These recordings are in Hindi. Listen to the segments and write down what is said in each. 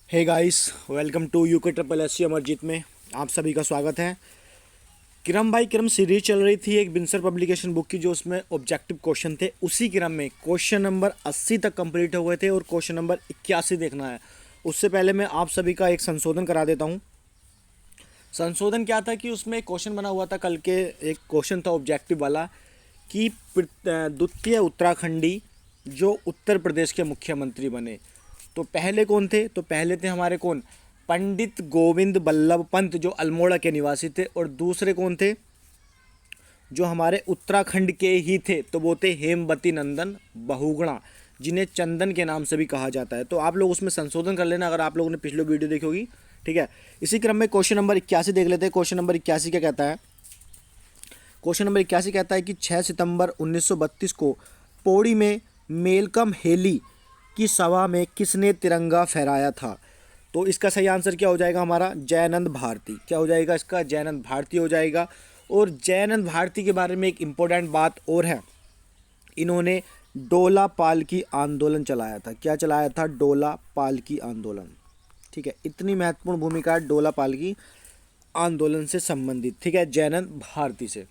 Hey guys, welcome to UK triple S C Amarjeet में आप सभी का स्वागत है। क्रम बाई क्रम सीरीज चल रही थी एक बिनसर पब्लिकेशन बुक की, जो उसमें ऑब्जेक्टिव क्वेश्चन थे। उसी क्रम में क्वेश्चन नंबर 80 तक कंप्लीट हो गए थे और क्वेश्चन नंबर 81 देखना है। उससे पहले मैं आप सभी का एक संशोधन करा देता हूँ। संशोधन क्या था कि उसमें एक क्वेश्चन बना हुआ था कल के, एक क्वेश्चन था ऑब्जेक्टिव वाला कि द्वितीय उत्तराखंडी जो उत्तर प्रदेश के मुख्यमंत्री बने, तो पहले कौन थे? तो पहले थे हमारे कौन? पंडित गोविंद बल्लभ पंत, जो अल्मोड़ा के निवासी थे। और दूसरे कौन थे? जो हमारे उत्तराखंड के ही थे, तो वो थे हेमवती नंदन बहुगुणा, जिन्हें चंदन के नाम से भी कहा जाता है। तो आप लोग उसमें संशोधन कर लेना अगर आप लोगों ने पिछले वीडियो देखी होगी। ठीक है, इसी क्रम में क्वेश्चन नंबर 81 देख लेते हैं। क्वेश्चन नंबर 81 क्या कहता है? क्वेश्चन नंबर 81 कहता है कि 6 सितंबर 1932 को पौड़ी में मेलकम हेली की सभा में किसने तिरंगा फहराया था? तो इसका सही आंसर क्या हो जाएगा हमारा? जयानंद भारती। क्या हो जाएगा इसका? जयानंद भारती हो जाएगा। और जयानंद भारती के बारे में एक इम्पोर्टेंट बात और है, इन्होंने डोला पालकी आंदोलन चलाया था। क्या चलाया था? डोला पालकी आंदोलन। ठीक है, इतनी महत्वपूर्ण भूमिका है डोला पालकी आंदोलन से संबंधित। ठीक है, जयानंद भारती से।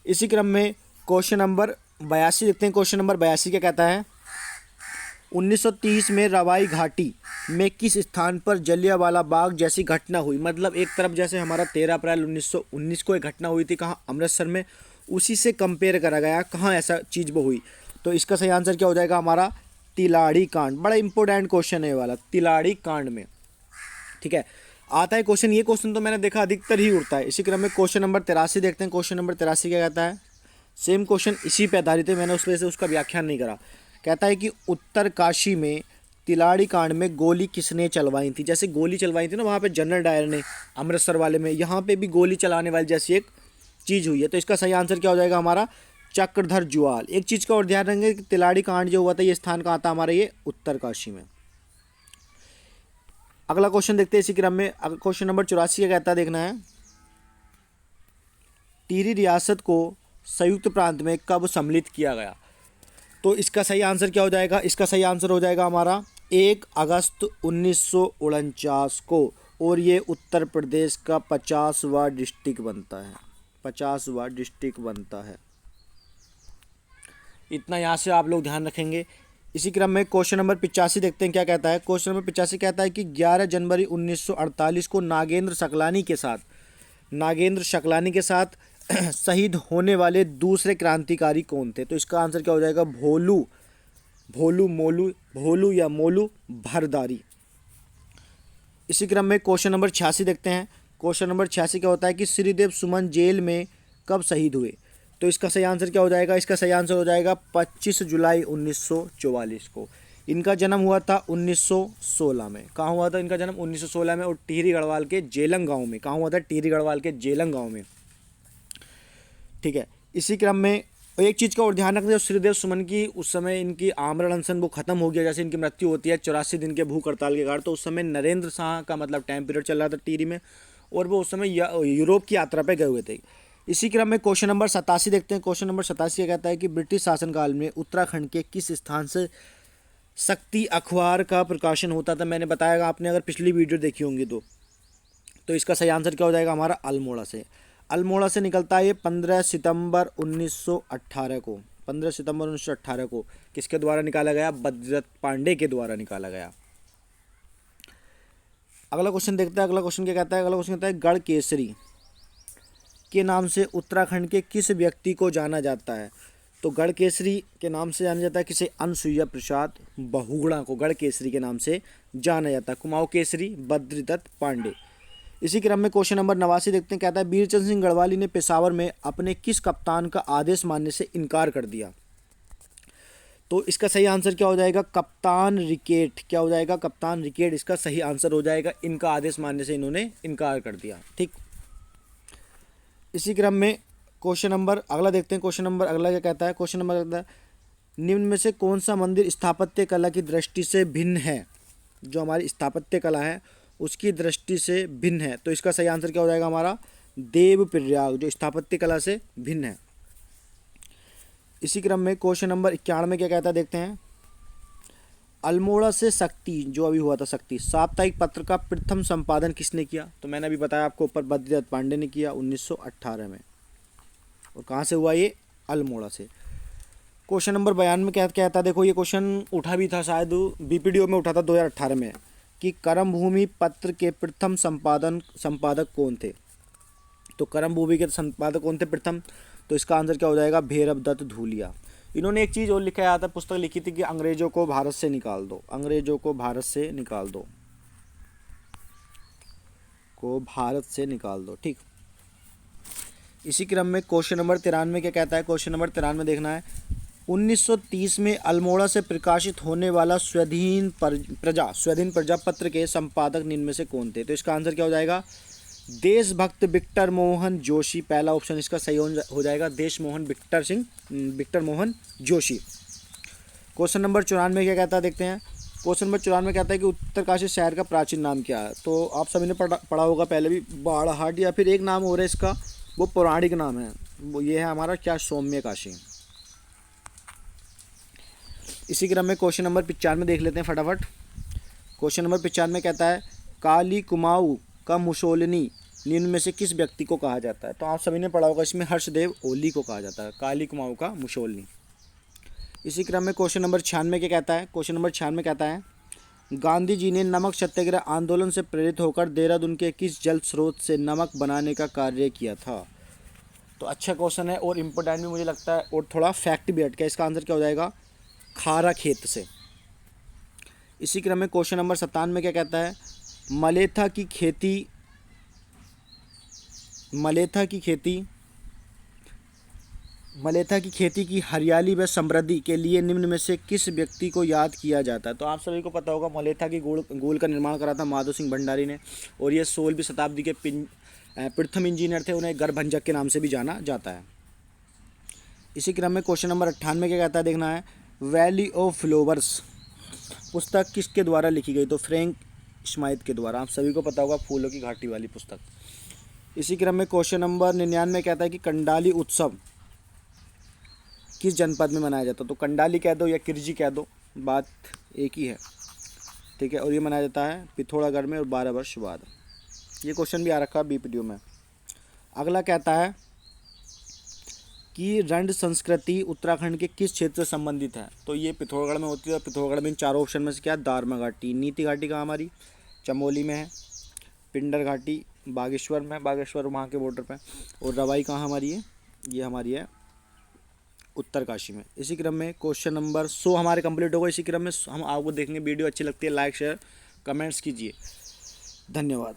इसी क्रम में क्वेश्चन नंबर 82 देखते हैं। क्वेश्चन नंबर 82 क्या कहता है? 1930 में रवाई घाटी में किस स्थान पर जलियांवाला बाग जैसी घटना हुई? मतलब एक तरफ जैसे हमारा 13 अप्रैल 1919 को एक घटना हुई थी, कहाँ? अमृतसर में। उसी से कंपेयर करा गया कहाँ ऐसा चीज़ वो हुई। तो इसका सही आंसर क्या हो जाएगा हमारा? तिलाड़ी कांड। बड़ा इंपॉर्टेंट क्वेश्चन है ये वाला, तिलाड़ी कांड में। ठीक है, आता है क्वेश्चन। ये क्वेश्चन तो मैंने देखा अधिकतर ही उड़ता है। इसी क्रम में क्वेश्चन नंबर 83 देखते हैं। क्वेश्चन नंबर 83 क्या कहता है? सेम क्वेश्चन इसी पे आधारित है, मैंने उस वजह से उसका व्याख्यान नहीं करा। कहता है कि उत्तर काशी में तिलाड़ी कांड में गोली किसने चलवाई थी? जैसे गोली चलवाई थी ना वहाँ पे जनरल डायर ने, अमृतसर वाले में, यहाँ पे भी गोली चलाने वाली जैसी एक चीज़ हुई है। तो इसका सही आंसर क्या हो जाएगा हमारा? चक्रधर जुआल। एक चीज़ का और ध्यान रखेंगे कि तिलाड़ी कांड जो हुआ था ये स्थान कहाँ था हमारा? ये उत्तर काशी में। अगला क्वेश्चन देखते हैं इसी क्रम में। क्वेश्चन नंबर 84 क्या कहता है देखना है। टिहरी रियासत को संयुक्त प्रांत में कब सम्मिलित किया गया? तो इसका सही आंसर क्या हो जाएगा? इसका सही आंसर हो जाएगा हमारा 1 अगस्त 1949 को। और ये उत्तर प्रदेश का 50वां डिस्ट्रिक्ट बनता है। 50वां डिस्ट्रिक्ट बनता है। इतना यहाँ से आप लोग ध्यान रखेंगे। इसी क्रम में क्वेश्चन नंबर 85 देखते हैं क्या कहता है। क्वेश्चन नंबर 85 कहता है कि 11 जनवरी 1948 को नागेंद्र शकलानी के साथ शहीद होने वाले दूसरे क्रांतिकारी कौन थे? तो इसका आंसर क्या हो जाएगा? भोलू या मोलू भरदारी। इसी क्रम में क्वेश्चन नंबर 86 देखते हैं। क्वेश्चन नंबर 86 क्या होता है कि श्रीदेव सुमन जेल में कब शहीद हुए? तो इसका सही आंसर क्या हो जाएगा? इसका सही आंसर हो जाएगा 25 जुलाई 1944 को। इनका जन्म हुआ था 1916 में। कहाँ हुआ था इनका जन्म? 1916 में। और टिहरी गढ़वाल के जेलंग गाँव में। कहाँ हुआ था? टिहरी गढ़वाल के जेलंग गाँव में। ठीक है, इसी क्रम में एक चीज़ का और ध्यान रखना, श्रीदेव सुमन की उस समय इनकी आमरण अनशन वो खत्म हो गया, जैसे इनकी मृत्यु होती है 84 दिन के भूख हड़ताल के कारण। तो उस समय नरेंद्र शाह का मतलब टाइम पीरियड चल रहा था टिहरी में, और वो उस समय यूरोप की यात्रा पे गए हुए थे। इसी क्रम में क्वेश्चन नंबर 87 देखते हैं। क्वेश्चन नंबर 87 कहता है कि ब्रिटिश शासनकाल में उत्तराखंड के किस स्थान से शक्ति अखबार का प्रकाशन होता था? मैंने बताया, आपने अगर पिछली वीडियो देखी होंगी तो इसका सही आंसर क्या हो जाएगा हमारा? अल्मोड़ा से। अल्मोड़ा से निकलता है ये 15 सितंबर 1918 को। 15 सितंबर 1918 को किसके द्वारा निकाला गया? बद्रीदत्त पांडे के द्वारा निकाला गया। अगला क्वेश्चन देखते हैं। अगला क्वेश्चन क्या कहता है? अगला क्वेश्चन कहता है गढ़ केसरी के नाम से उत्तराखंड के किस व्यक्ति को जाना जाता है? तो गढ़ केसरी के नाम से जाना जाता है किसे? अनसुईया प्रसाद बहुगुणा को गढ़ केसरी के नाम से जाना जाता है। कुमाऊं केसरी बद्रीदत्त पांडे। इसी क्रम में क्वेश्चन नंबर 89 देखते हैं। कहता है बीरचंद सिंह गढ़वाली ने पेशावर में अपने किस कप्तान का आदेश मानने से इनकार कर दिया? तो इसका सही आंसर क्या हो जाएगा? कप्तान रिकेट। क्या हो जाएगा? कप्तान रिकेट इसका सही आंसर हो जाएगा। इनका आदेश मानने से इन्होंने इनकार कर दिया। ठीक, इसी क्रम में क्वेश्चन नंबर अगला देखते हैं। क्वेश्चन नंबर अगला क्या कहता है? क्वेश्चन नंबर कहता है निम्न में से कौन सा मंदिर स्थापत्य कला की दृष्टि से भिन्न है? जो हमारी स्थापत्य कला है उसकी दृष्टि से भिन्न है। तो इसका सही आंसर क्या हो जाएगा हमारा? देवप्रयाग, जो स्थापत्य कला से भिन्न है। इसी क्रम में क्वेश्चन नंबर 91 क्या कहता है देखते हैं। अल्मोड़ा से शक्ति, जो अभी हुआ था शक्ति साप्ताहिक पत्र का प्रथम संपादन किसने किया? तो मैंने अभी बताया आपको ऊपर, बद्रीदत्त पांडे ने किया 1918 में। और कहाँ से हुआ ये? अल्मोड़ा से। क्वेश्चन नंबर 92 में क्या कहता है, देखो ये क्वेश्चन उठा भी था शायद, बीपीडीओ में उठा था 2018 में, कि कर्मभूमि पत्र के प्रथम संपादक कौन थे? तो कर्मभूमि के संपादक कौन थे प्रथम? तो इसका आंसर क्या हो जाएगा? भैरव दत्त धूलिया। इन्होंने एक चीज़ और लिखा याद है, पुस्तक लिखी थी कि अंग्रेजों को भारत से निकाल दो, अंग्रेजों को भारत से निकाल दो, को भारत से निकाल दो। ठीक, इसी क्रम में क्वेश्चन नंबर 93 क्या कहता है? क्वेश्चन नंबर 93 देखना है, 1930 में अल्मोड़ा से प्रकाशित होने वाला स्वाधीन प्रजा पत्र के संपादक निम्न में से कौन थे? तो इसका आंसर क्या हो जाएगा? देशभक्त विक्टर मोहन जोशी। पहला ऑप्शन इसका सही हो जाएगा, विक्टर मोहन जोशी। क्वेश्चन नंबर 94 क्या कहता है, देखते हैं। क्वेश्चन नंबर 94 कहता है कि उत्तरकाशी शहर का प्राचीन नाम क्या है? तो आप सभी ने पढ़ा होगा पहले भी, बाड़ाहाट, या फिर एक नाम और है इसका, वो पौराणिक नाम है, वो ये है हमारा क्या? सौम्य काशी। इसी क्रम में क्वेश्चन नंबर 95 देख लेते हैं फटाफट। क्वेश्चन नंबर 95 कहता है, काली कुमाऊँ का मुसोलिनी निम्न में से किस व्यक्ति को कहा जाता है? तो आप सभी ने पढ़ा होगा, इसमें हर्षदेव ओली को कहा जाता है, काली कुमाऊँ का मुसोलिनी। इसी क्रम में क्वेश्चन नंबर 96 क्या कहता है? क्वेश्चन नंबर 96 कहता है, गांधी जी ने नमक सत्याग्रह आंदोलन से प्रेरित होकर देहरादून के किस जल स्रोत से नमक बनाने का कार्य किया था? तो अच्छा क्वेश्चन है और इम्पोर्टेंट भी मुझे लगता है, और थोड़ा फैक्ट भी हट के, इसका आंसर क्या हो जाएगा? खारा खेत से। इसी क्रम में क्वेश्चन नंबर 97 क्या कहता है, मलेथा की खेती की हरियाली व समृद्धि के लिए निम्न में से किस व्यक्ति को याद किया जाता है? तो आप सभी को पता होगा, मलेथा की गोल का निर्माण करा था माधो सिंह भंडारी ने, और ये 16वीं शताब्दी के प्रथम इंजीनियर थे, उन्हें गर्भंजक के नाम से भी जाना जाता है। इसी क्रम में क्वेश्चन नंबर 98 क्या कहता है, देखना है, वैली ऑफ फ्लावर्स पुस्तक किसके द्वारा लिखी गई? तो फ्रैंक स्माइथ के द्वारा। आप सभी को पता होगा, फूलों की घाटी वाली पुस्तक। इसी क्रम में क्वेश्चन नंबर 99 कहता है कि कंडाली उत्सव किस जनपद में मनाया जाता है? तो कंडाली कह दो या किरजी कह दो, बात एक ही है, ठीक है। और ये मनाया जाता है पिथौरागढ़ में और 12 वर्ष बाद। ये क्वेश्चन भी आ रखा है बीपीडीओ में। अगला कहता है कि रंड संस्कृति उत्तराखंड के किस क्षेत्र से संबंधित है? तो ये पिथौरागढ़ में होती है। पिथौरागढ़ में इन चारों ऑप्शन में से क्या? दारमा घाटी, नीति घाटी कहाँ हमारी? चमोली में है, पिंडर घाटी बागेश्वर में, बागेश्वर वहाँ के बॉर्डर पे, और रवाई कहाँ हमारी है? ये हमारी है उत्तरकाशी में। इसी क्रम में क्वेश्चन नंबर 100 हमारे कंप्लीट होगा। इसी क्रम में हम आपको देखेंगे, वीडियो अच्छी लगती है लाइक शेयर कमेंट्स कीजिए। धन्यवाद।